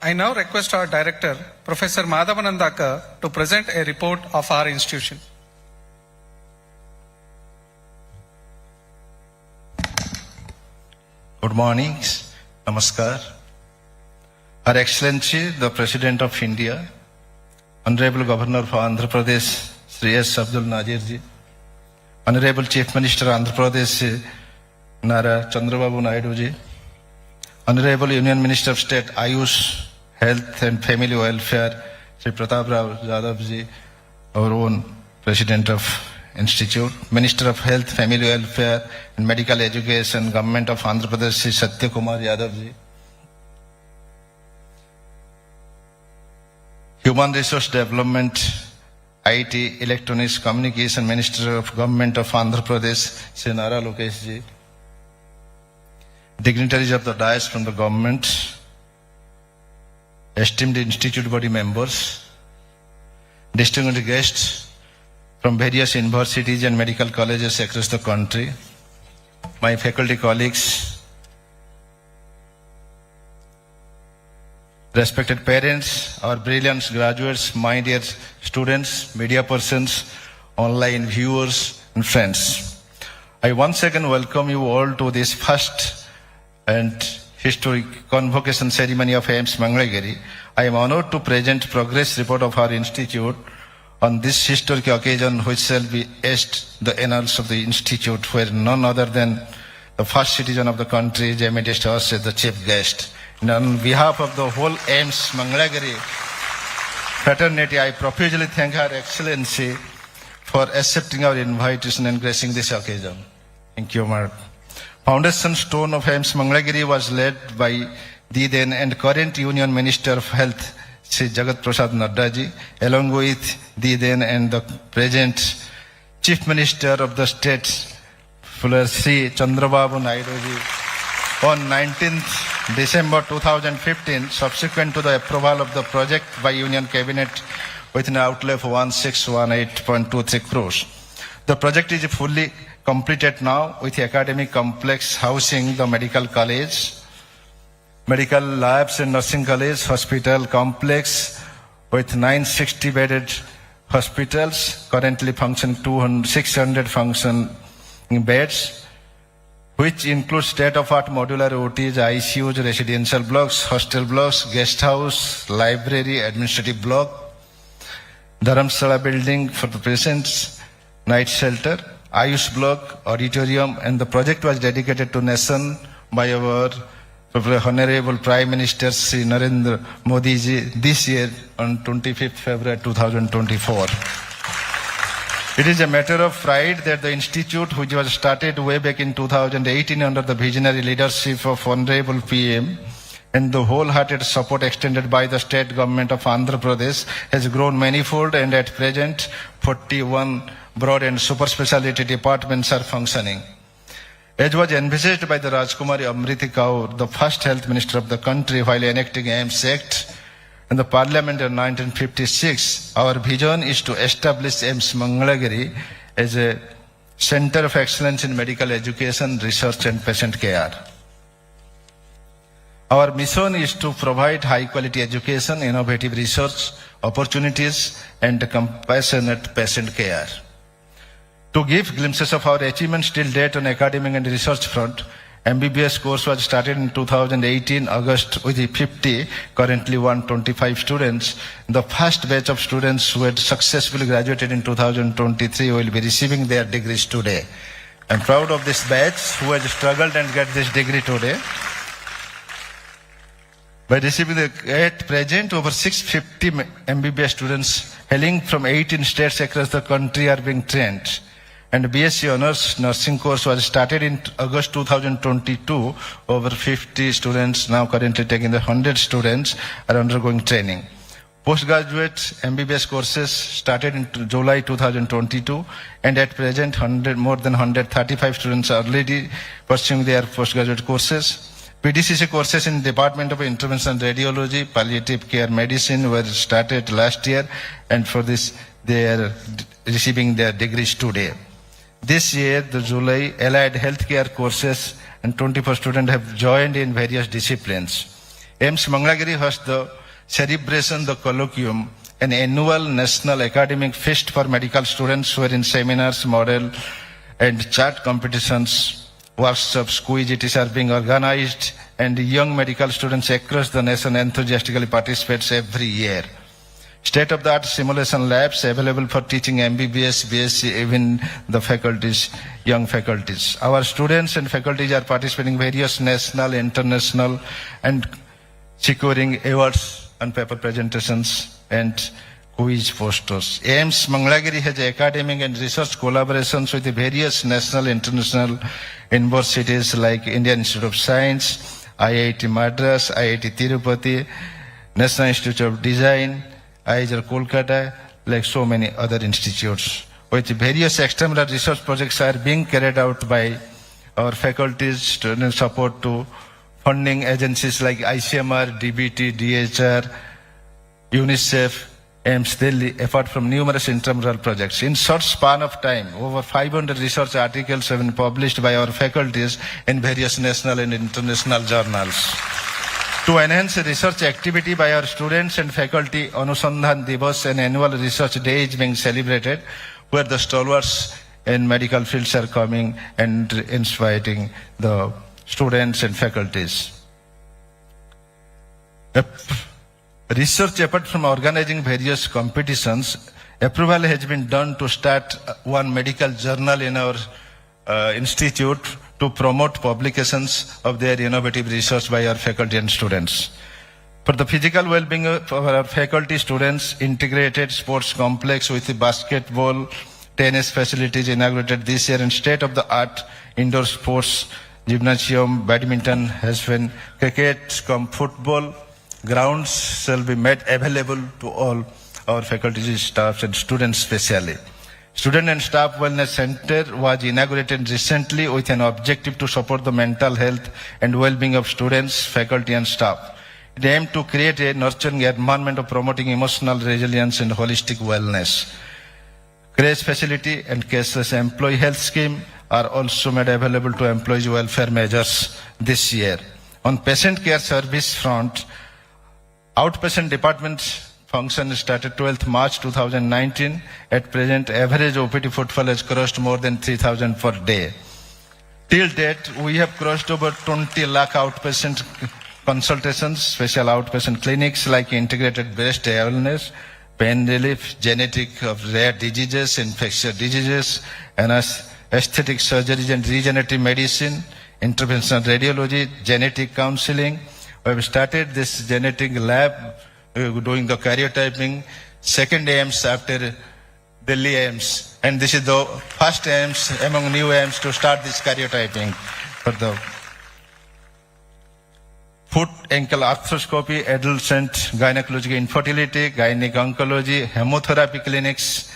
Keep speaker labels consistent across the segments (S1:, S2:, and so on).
S1: I now request our director, Professor Madhavanandaka, to present a report of our institution.
S2: Good morning, Namaskar. Her Excellency, the President of India, Honorable Governor of Andhra Pradesh, Sri S. Abdul Nazir ji, Honorable Chief Minister Andhra Pradesh, Nara Chandrababu Naidu ji, Honorable Union Minister of State Ayush, Health and Family Welfare, Sri Pratap Rao Yadav ji, our own President of Institute, Minister of Health, Family Welfare and Medical Education, Government of Andhra Pradesh, Sri Satya Kumar Yadav ji, Human Resource Development, IT, Electronics, Communication Minister of Government of Andhra Pradesh, Sri Nara Lokesh ji, dignitaries of the dais from the government, esteemed institute body members, distinguished guests from various universities and medical colleges across the country, my faculty colleagues, respected parents, our brilliant graduates, my dear students, media persons, online viewers and friends. I once again welcome you all to this first and historic convocation ceremony of AIIMS Mangalagiri. I am honored to present progress report of our institute on this historic occasion, which shall be etched the annals of the institute, where none other than the first citizen of the country is emeritus us as the chief guest. And on behalf of the whole AIIMS Mangalagiri fraternity, I profusely thank Her Excellency for accepting our invitation and gracing this occasion. Thank you, Madam. Foundation stone of AIIMS Mangalagiri was led by the then and current Union Minister of Health, Sri Jagat Prasad Nadda ji, along with the then and the present Chief Minister of the State, Sri Chandrababu Naidu ji, on 19th December 2015, subsequent to the approval of the project by Union Cabinet with an outlay of 1618.23 crores. The project is fully completed now with the academic complex housing the medical college, medical labs and nursing college, hospital complex with 960 bedded hospitals, currently function 600 function beds, which includes state-of-art modular OTs, ICUs, residential blocks, hostel blocks, guest house, library, administrative block, Dharamsala building for the patients, night shelter, Ayush block, auditorium, and the project was dedicated to nation by our Honorable Prime Minister Sri Narendra Modi ji this year on 25th February 2024. It is a matter of pride that the institute, which was started way back in 2018 under the visionary leadership of Honorable PM and the wholehearted support extended by the state government of Andhra Pradesh, has grown manifold, and at present 41 broad and super specialty departments are functioning. As was envisaged by the Rajkumari Amriti Kaur, the first health minister of the country, while enacting AIIMS Act in the Parliament in 1956, our vision is to establish AIIMS Mangalagiri as a center of excellence in medical education, research and patient care. Our mission is to provide high quality education, innovative research opportunities and compassionate patient care. To give glimpses of our achievements till date on academic and research front, MBBS course was started in 2018 August with 50, currently 125 students. The first batch of students who had successfully graduated in 2023 will be receiving their degrees today. I'm proud of this batch who has struggled and get this degree today. By receiving at present, over 650 MBBS students hailing from 18 states across the country are being trained. And BSc Honours Nursing course was started in August 2022. Over 50 students now currently taking the 100 students are undergoing training. Postgraduate MBBS courses started in July 2022, and at present more than 135 students are already pursuing their postgraduate courses. PDCC courses in Department of Intervention Radiology, Palliative Care Medicine were started last year, and for this they are receiving their degrees today. This year, the July allied healthcare courses and 24 students have joined in various disciplines. AIMS Mangalagiri hosts the celebration, the colloquium, an annual national academic feast for medical students wherein seminars, model and chart competitions, workshops, quiz ETs are being organized, and young medical students across the nation enthusiastically participate every year. State-of-the-art simulation labs available for teaching MBBS, BSc, even the faculties, young faculties. Our students and faculties are participating in various national, international, and securing awards and paper presentations and quiz posters. AIMS Mangalagiri has academic and research collaborations with the various national, international universities like Indian Institute of Science, IIT Madras, IIT Tirupati, National Institute of Design, IISER Kolkata, like so many other institutes. With various external research projects are being carried out by our faculties, student support to funding agencies like ICMR, DBT, DHR, UNICEF, AIMS Delhi, apart from numerous intramural projects. In short span of time, over 500 research articles have been published by our faculties in various national and international journals. To enhance research activity by our students and faculty, Anusandhan Divas, an annual research day, is being celebrated, where the stalwarts in medical fields are coming and inspiring the students and faculties. Research, apart from organizing various competitions, approval has been done to start one medical journal in our institute to promote publications of their innovative research by our faculty and students. For the physical well-being of our faculty students, integrated sports complex with the basketball, tennis facilities inaugurated this year, and state-of-the-art indoor sports, gymnasium, badminton has been, cricket, football grounds shall be made available to all our faculty staffs and students specially. Student and Staff Wellness Center was inaugurated recently with an objective to support the mental health and well-being of students, faculty and staff. It aimed to create a nurturing environment of promoting emotional resilience and holistic wellness. Crash facility and cashless employee health scheme are also made available to employees' welfare measures this year. On patient care service front, outpatient department function started 12th March 2019. At present, average OPD footfall has crossed more than 3,000 per day. Till date, we have crossed over 20 lakh outpatient consultations, special outpatient clinics like integrated breast awareness, pain relief, genetic of rare diseases, infectious diseases, aesthetic surgeries and regenerative medicine, interventional radiology, genetic counseling. We have started this genetic lab doing the karyotyping, second AIMS after Delhi AIMS, and this is the first AIMS among new AIMS to start this karyotyping for the foot ankle arthroscopy, adolescent gynecological infertility, gynec oncology, hemotherapy clinics,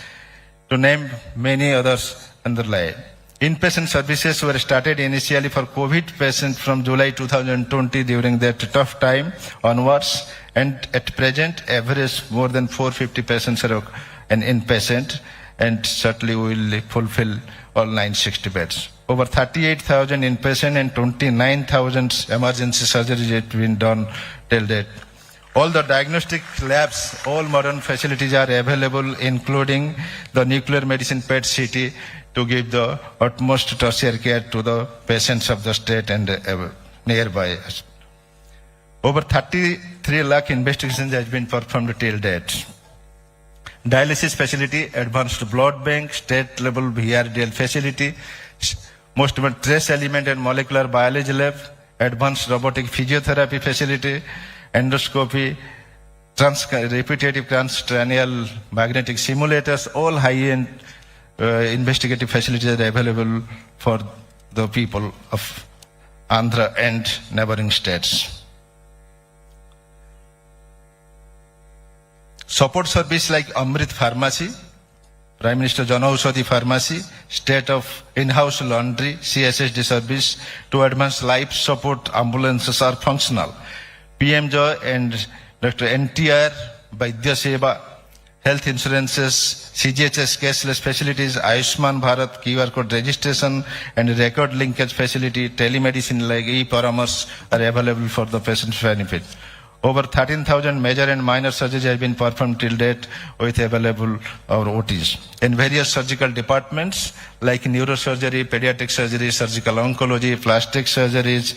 S2: to name many others underlie. Inpatient services were started initially for COVID patients from July 2020 during that tough time onwards, and at present average more than 450 patients are an inpatient, and certainly we will fulfill all 960 beds. Over 38,000 inpatient and 29,000 emergency surgeries have been done till date. All the diagnostic labs, all modern facilities are available, including the nuclear medicine PET-CT, to give the utmost tertiary care to the patients of the state and nearby. Over 33 lakh investigations has been performed till date. Dialysis facility, advanced blood bank, state level VRDL facility, most trace element and molecular biology lab, advanced robotic physiotherapy facility, endoscopy, repetitive transcranial magnetic simulators, all high-end investigative facilities are available for the people of Andhra and neighboring states. Support service like Amrit Pharmacy, Prime Minister Janaushadhi Pharmacy, state of in-house laundry, CSSD service to advance life support ambulances are functional. PM Joy and Dr. NTR, Vaidya Seva, health insurances, CGHS cashless facilities, Ayushman Bharat QR code registration and record linkage facility, telemedicine like e-Paramas are available for the patient's benefit. Over 13,000 major and minor surgeries have been performed till date with available our OTs in various surgical departments like neurosurgery, pediatric surgery, surgical oncology, plastic surgeries,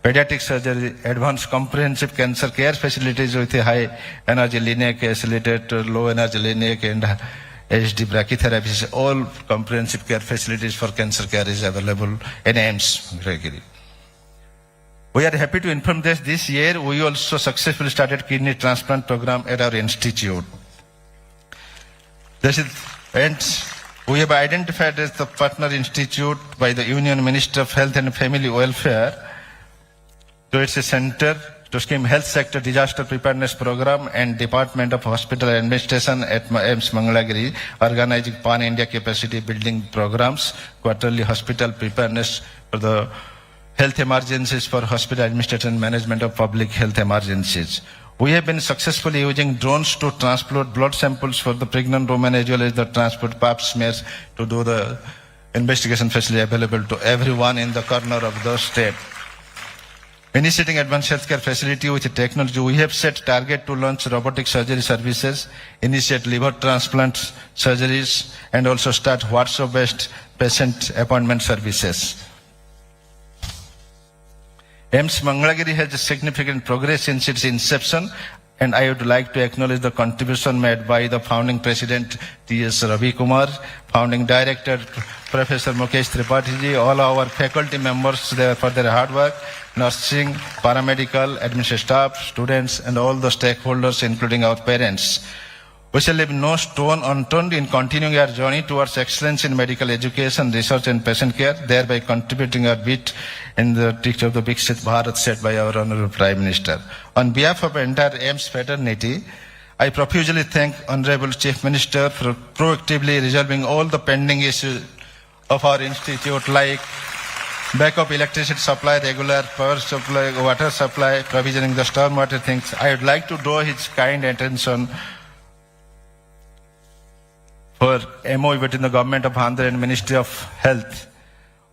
S2: pediatric surgery, advanced comprehensive cancer care facilities with a high energy linear accelerator, low energy linear and HD brachytherapy. All comprehensive care facilities for cancer care is available in AIIMS Mangalagiri. We are happy to inform that this year we also successfully started kidney transplant program at our institute. And we have identified as the partner institute by the Union Minister of Health and Family Welfare. So it's a center to scheme health sector disaster preparedness program and Department of Hospital Administration at AIIMS Mangalagiri organizing pan-India capacity building programs, quarterly hospital preparedness for the health emergencies for hospital administration and management of public health emergencies. We have been successfully using drones to transport blood samples for the pregnant women as well as the transport pap smears to do the investigation facility available to everyone in the corner of the state. Initiating advanced healthcare facility with technology, we have set target to launch robotic surgery services, initiate liver transplant surgeries, and also start WhatsApp-based patient appointment services. AIIMS Mangalagiri has a significant progress since its inception, and I would like to acknowledge the contribution made by the founding president T.S. Ravi Kumar, founding director Professor Mukesh Tripathi ji, all our faculty members there for their hard work, nursing, paramedical, administrative staff, students, and all the stakeholders, including our parents. We shall leave no stone unturned in continuing our journey towards excellence in medical education, research and patient care, thereby contributing our bit in the picture of the Viksit Bharat set by our Honorable Prime Minister. On behalf of the entire AIIMS fraternity, I profusely thank Honorable Chief Minister for proactively resolving all the pending issues of our institute like backup electricity supply, regular power supply, water supply, provisioning the stormwater things. I would like to draw his kind attention for MOU between the Government of Andhra and Ministry of Health.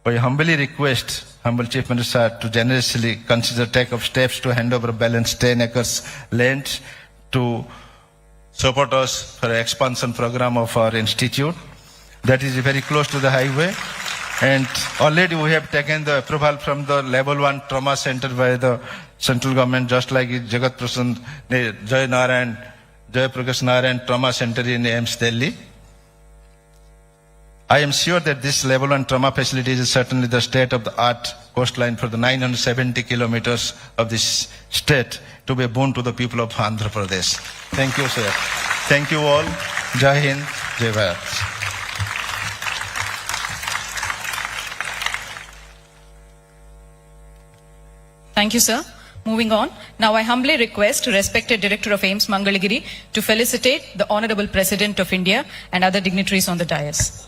S2: I humbly request Humble Chief Minister to generously consider take of steps to hand over balance 10 acres land to support us for expansion program of our institute. That is very close to the highway. And already we have taken the approval from the level 1 trauma center by the central government, just like Jagat Prasanth Jai Narayan, Jai Prakash Narayan Trauma Center in AIIMS Delhi. I am sure that this level 1 trauma facility is certainly the state-of-the-art coastline for the 970 kilometers of this state to be a boon to the people of Andhra Pradesh. Thank you, sir. Thank you all. Jai Hind, Jai Bharat.
S3: Thank you, sir. Moving on. Now I humbly request respected Director of AIIMS Mangalagiri to felicitate the Honorable President of India and other dignitaries on the dais.